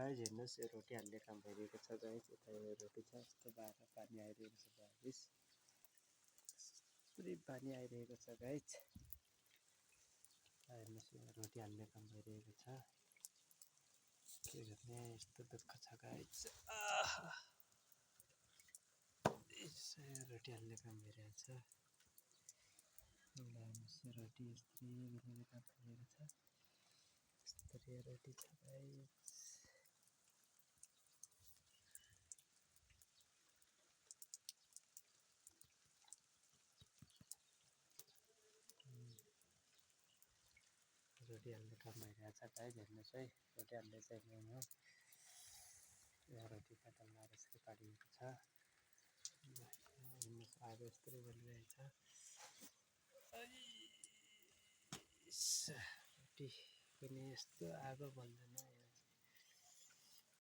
Guys हेर्नुहोस् यो रोटी हाल्ने काम भइरहेको छ गाइज। यता यो रोटी छ, यस्तो बाह्र पानी आइरहेको छ गाइज, पुरै पानी आइरहेको छ गाइज। हेर्नुहोस् यो रोटी हाल्ने काम भइरहेको छ, के गर्ने यस्तो दुःख छ गाइज। रोटी हाल्ने काम भइरहेको छ, हेर्नुहोस् रोटी यस्तै बेल्ने काम भइरहेको छ, यस्तरी रोटी छ गाइज। रोटी हाल्ने काम भइरहेको छ गाइज। हेर्नुहोस् है, रोटी हाल्ने चाहिँ म हो। यहाँ रोटी पातलमा यसरी पारिएको छ, हेर्नुहोस् आगो यस्तरी बलिरहेछ। रोटी पनि यस्तो आगो बल्दैन